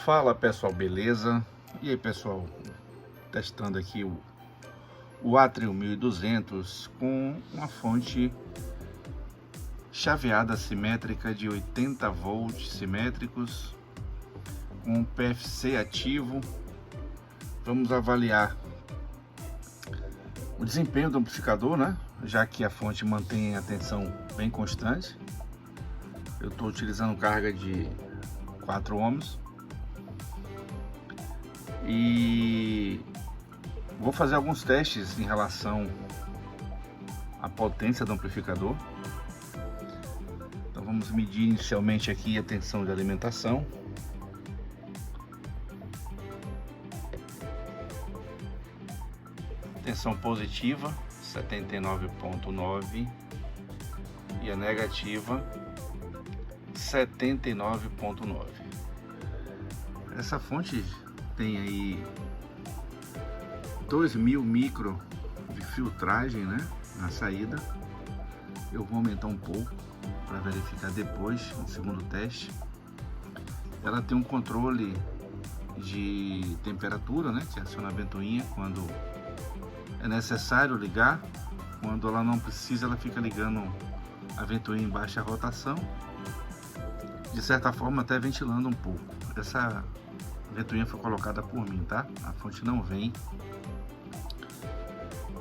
Fala pessoal, beleza? E aí pessoal, testando aqui o Atrium 1200 com uma fonte chaveada simétrica de 80 volts simétricos com PFC ativo. Vamos avaliar o desempenho do amplificador, né? Já que a fonte mantém a tensão bem constante. Eu estou utilizando carga de 4 ohms. E vou fazer alguns testes em relação à potência do amplificador. Então vamos medir inicialmente aqui a tensão de alimentação. Tensão positiva 79,9 e a negativa 79,9. Essa fonte tem aí 2000 micro de filtragem, né, na saída. Eu vou aumentar um pouco para verificar depois no segundo teste. Ela tem um controle de temperatura, né, que aciona a ventoinha quando é necessário ligar. Quando ela não precisa, ela fica ligando a ventoinha em baixa rotação, de certa forma até ventilando um pouco. Essa ventoinha foi colocada por mim, tá? A fonte não vem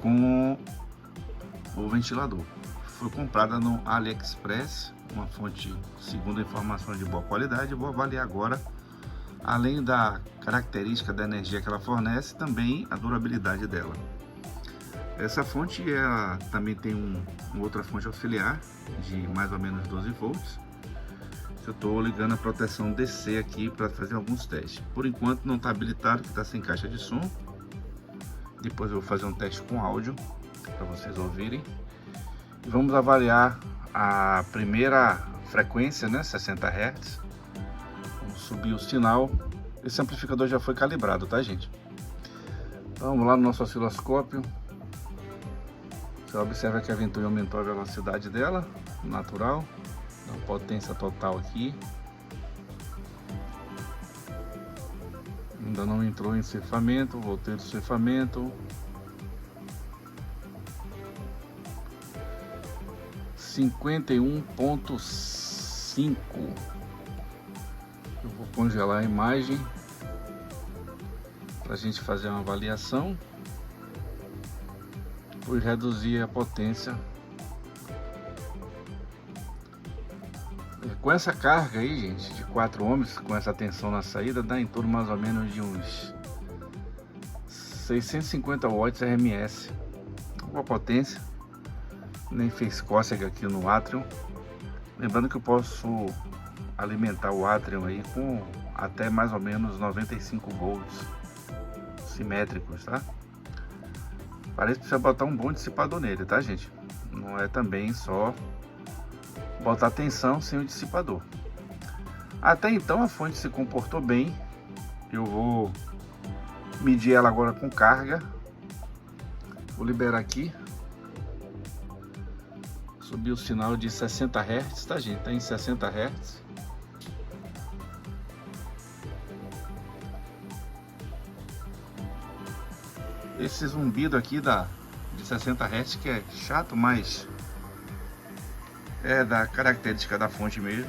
com o ventilador. Foi comprada no AliExpress, uma fonte, segundo informações, de boa qualidade. Eu vou avaliar agora, além da característica da energia que ela fornece, também a durabilidade dela. Essa fonte ela também tem uma outra fonte auxiliar de mais ou menos 12 volts. Eu estou ligando a proteção DC aqui para fazer alguns testes. Por enquanto não está habilitado, que está sem caixa de som. Depois eu vou fazer um teste com áudio para vocês ouvirem. E vamos avaliar a primeira frequência, né, 60 Hz. Vamos subir o sinal. Esse amplificador já foi calibrado, tá, gente? Então, vamos lá no nosso osciloscópio. Você observa que a ventoinha aumentou a velocidade dela, natural. A potência total aqui. Ainda não entrou em cefamento, voltei do cefamento. 51,5. Eu vou congelar a imagem para a gente fazer uma avaliação. Vou reduzir a potência. Com essa carga aí, gente, de 4 ohms, com essa tensão na saída, dá em torno mais ou menos de uns 650 watts RMS. Boa potência. Nem fez cócega aqui no Atrium. Lembrando que eu posso alimentar o Atrium aí com até mais ou menos 95 volts simétricos, tá? Parece que precisa botar um bom dissipador nele, tá, gente? Não é também só botar tensão sem o dissipador. Até então a fonte se comportou bem. Eu vou medir ela agora com carga. Vou liberar aqui. Subir o sinal de 60 Hz, tá, gente? Tá em 60 Hz. Esse zumbido aqui de 60 Hz que é chato, mas é da característica da fonte mesmo.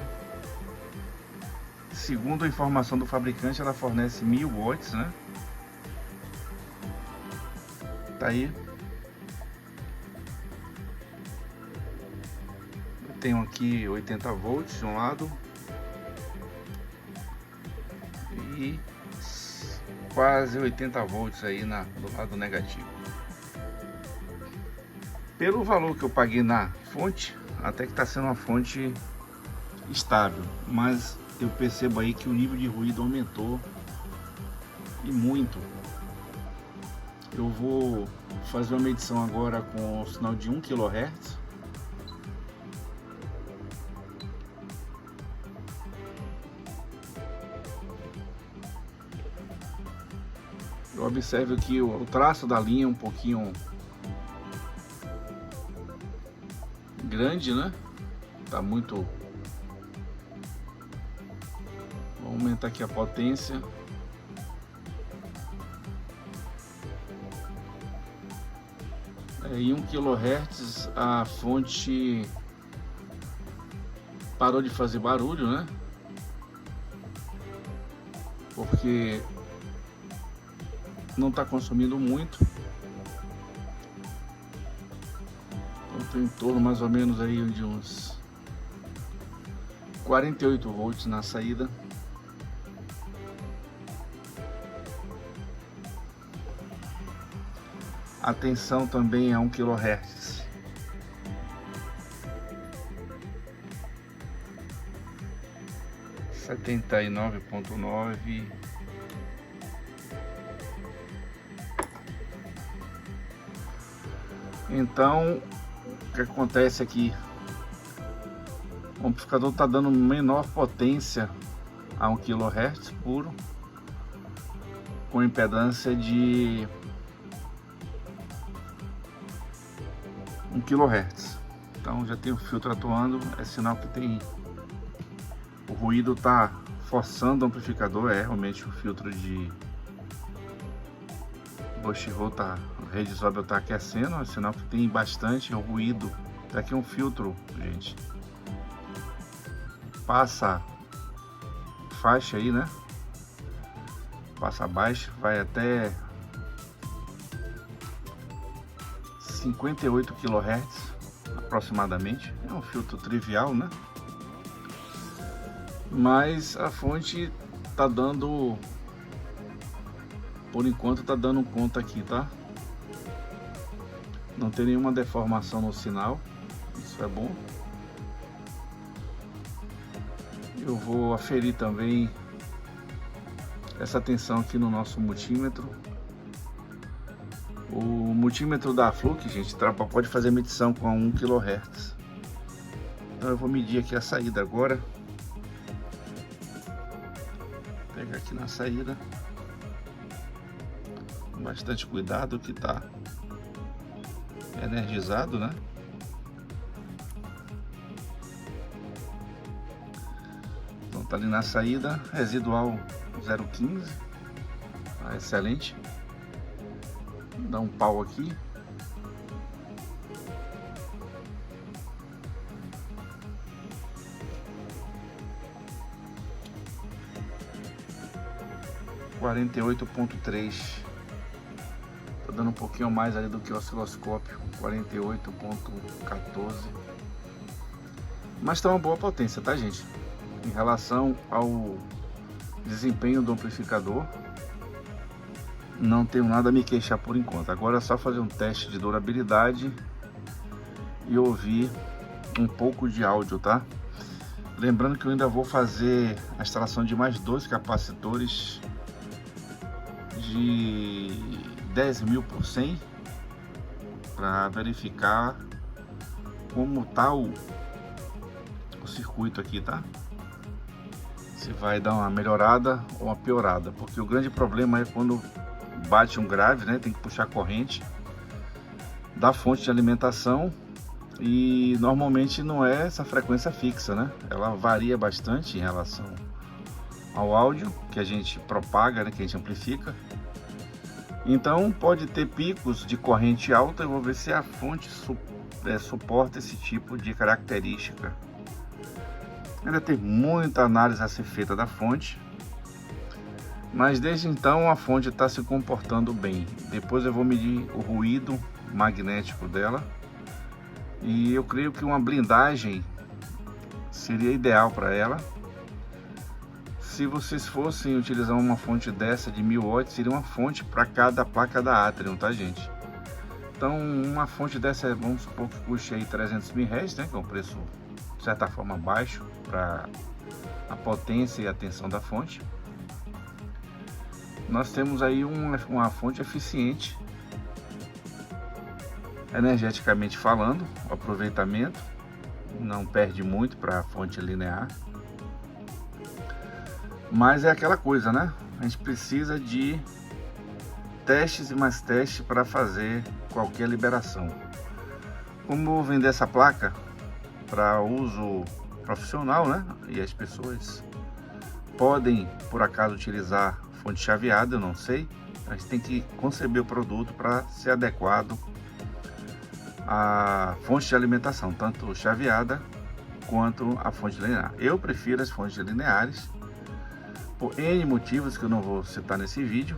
Segundo a informação do fabricante, ela fornece 1000 watts, né? Tá aí. Eu tenho aqui 80 volts de um lado e quase 80 volts aí do lado negativo. Pelo valor que eu paguei na fonte, até que está sendo uma fonte estável, mas eu percebo aí que o nível de ruído aumentou e muito. Eu vou fazer uma medição agora com o sinal de 1 kHz. Eu observo que o traço da linha é um pouquinho grande, né? Tá muito aumentar aqui a potência. Em 1 kHz a fonte parou de fazer barulho, né? Porque não está consumindo muito. Então estou em torno mais ou menos aí de uns 48 volts na saída. A tensão também é 1 kHz. Setenta e 9,9. Então, o que acontece aqui? O amplificador está dando menor potência a 1 kHz puro, com impedância de 1 kHz. Então já tem o filtro atuando, é sinal que tem o ruído está forçando o amplificador. É realmente o filtro de Bushiroad tá, o rede Zobel está aquecendo, é sinal que tem bastante ruído. Tá aqui um filtro, gente. Passa faixa aí, né? Passa abaixo, vai até 58 kHz aproximadamente. É um filtro trivial, né? Mas a fonte tá dando, por enquanto tá dando conta aqui, tá? Não tem nenhuma deformação no sinal, isso é bom. Eu vou aferir também essa tensão aqui no nosso multímetro. O multímetro da Flux, gente, pode fazer medição com 1 kHz. Então eu vou medir aqui a saída agora. Vou pegar aqui na saída. Com bastante cuidado, que tá energizado, né? Então tá ali na saída, residual 0,15. Tá excelente. Dá um pau aqui. Quarenta e 48,3. Tá dando um pouquinho mais ali do que o osciloscópio. 48,14. Mas tá uma boa potência, tá, gente? Em relação ao desempenho do amplificador, não tenho nada a me queixar por enquanto. Agora é só fazer um teste de durabilidade e ouvir um pouco de áudio, tá? Lembrando que eu ainda vou fazer a instalação de mais 2 capacitores de 10.000 por 100 para verificar como tá o circuito aqui, tá? Se vai dar uma melhorada ou uma piorada, porque o grande problema é quando bate um grave, né? Tem que puxar a corrente da fonte de alimentação e normalmente não é essa frequência fixa, né? Ela varia bastante em relação ao áudio que a gente propaga, né? Que a gente amplifica. Então pode ter picos de corrente alta. Eu vou ver se a fonte suporta esse tipo de característica. Ainda tem muita análise a ser feita da fonte, mas desde então a fonte está se comportando bem. Depois eu vou medir o ruído magnético dela e eu creio que uma blindagem seria ideal para ela. Se vocês fossem utilizar uma fonte dessa de 1000 watts, seria uma fonte para cada placa da Atrium, tá, gente? Então uma fonte dessa, vamos supor que custe aí 300 mil reais, né? Que é um preço de certa forma baixo para a potência e a tensão da fonte. Nós temos aí uma fonte eficiente, energeticamente falando, o aproveitamento não perde muito para a fonte linear, mas é aquela coisa, né? A gente precisa de testes e mais testes para fazer qualquer liberação. Como eu vou vender essa placa para uso profissional, né? E as pessoas podem por acaso utilizar fonte chaveada, eu não sei. A gente tem que conceber o produto para ser adequado à fonte de alimentação, tanto chaveada quanto a fonte linear. Eu prefiro as fontes lineares por N motivos que eu não vou citar nesse vídeo,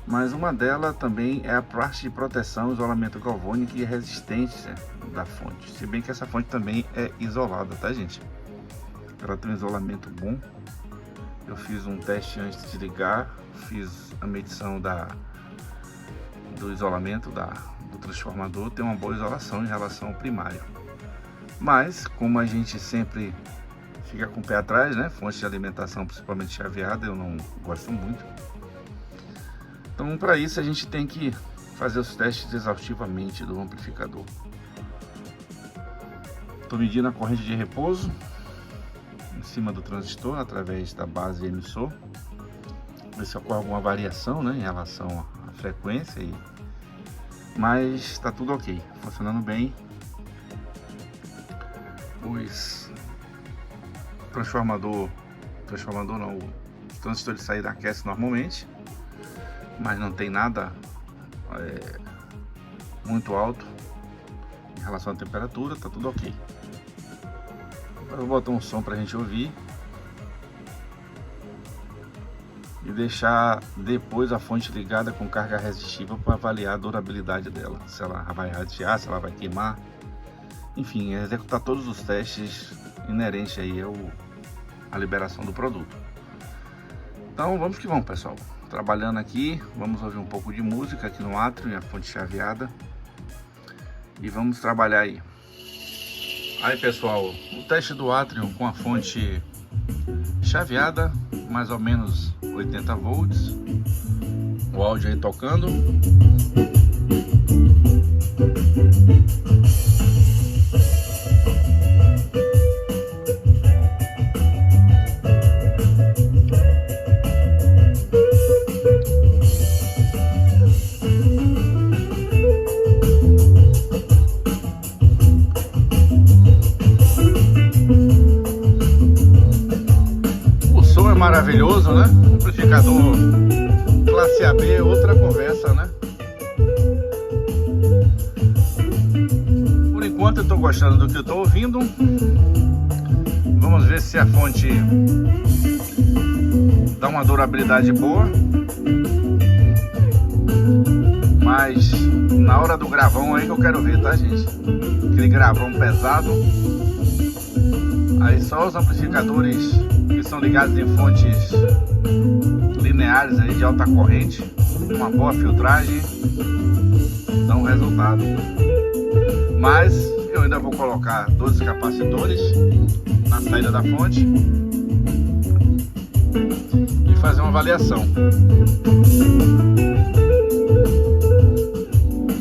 mas uma delas também é a parte de proteção, isolamento galvânico e resistência da fonte, se bem que essa fonte também é isolada, tá gente? Ela tem um isolamento bom. Eu fiz um teste antes de ligar, fiz a medição do isolamento do transformador, tem uma boa isolação em relação ao primário. Mas, como a gente sempre fica com o pé atrás, né? Fonte de alimentação, principalmente chaveada, eu não gosto muito. Então, para isso, a gente tem que fazer os testes exaustivamente do amplificador. Estou medindo a corrente de repouso em cima do transistor através da base emissor, ver se ocorre alguma variação, né, em relação à frequência, mas está tudo ok, funcionando bem. Os transformador não, o transistor de saída aquece normalmente, mas não tem nada muito alto em relação à temperatura, está tudo ok. Agora eu vou botar um som para a gente ouvir e deixar depois a fonte ligada com carga resistível para avaliar a durabilidade dela, se ela vai radiar, se ela vai queimar, enfim, executar todos os testes inerentes aí à liberação do produto. Então vamos que vamos, pessoal, trabalhando aqui, vamos ouvir um pouco de música aqui no átrio, a fonte chaveada, e vamos trabalhar aí. Aí pessoal, o teste do átrio com a fonte chaveada, mais ou menos 80 volts, o áudio aí tocando. Maravilhoso, né? Amplificador classe AB, outra conversa, né? Por enquanto eu estou gostando do que eu estou ouvindo. Vamos ver se a fonte dá uma durabilidade boa. Mas na hora do gravão aí que eu quero ver, tá gente? Aquele gravão pesado. Aí só os amplificadores que são ligados em fontes lineares aí de alta corrente, uma boa filtragem, dão um resultado. Mas eu ainda vou colocar 12 capacitores na saída da fonte e fazer uma avaliação.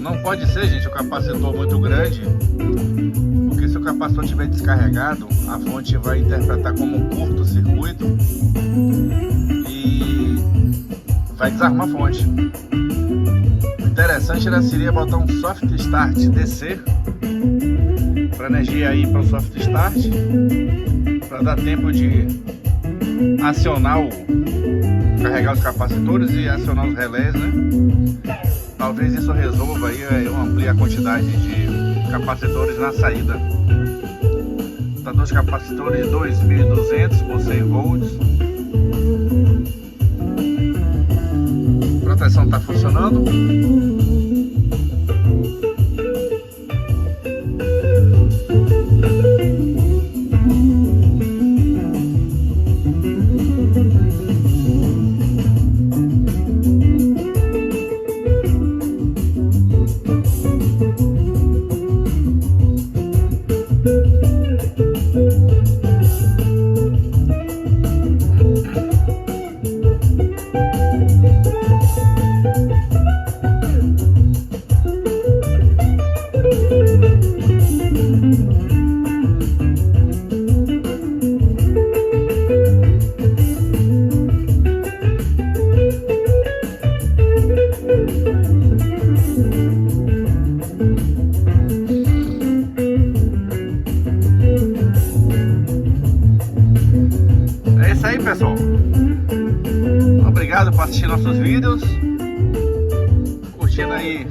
Não pode ser, gente, o capacitor muito grande, porque se o capacitor estiver descarregado, a fonte vai interpretar como um curto-circuito e vai desarmar a fonte. O interessante seria botar um soft start DC para energia ir para o soft start, para dar tempo de acionar carregar os capacitores e acionar os relés, né? Talvez isso resolva aí, eu ampliar a quantidade de capacitores na saída. Tá, dois capacitores 2200 por 100 volts. A proteção está funcionando. pessoal? Obrigado por assistir nossos vídeos. Curtindo aí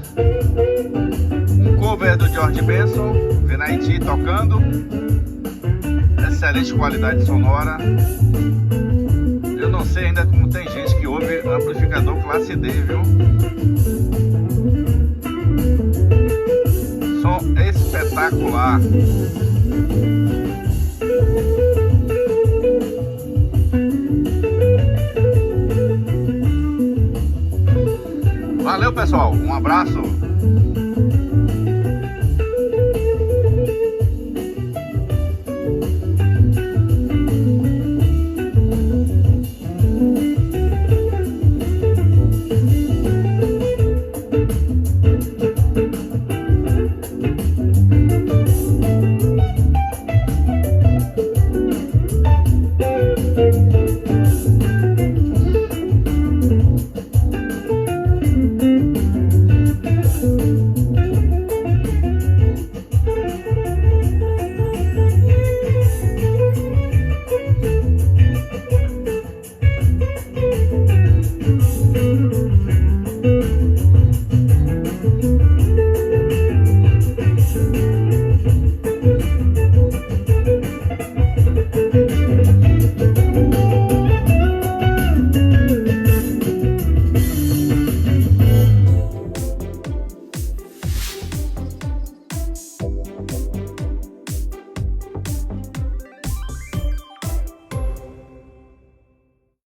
um cover do George Benson, Venaiti tocando. Excelente qualidade sonora. Eu não sei ainda como tem gente que ouve amplificador classe D, viu? Som espetacular. Valeu, pessoal, um abraço.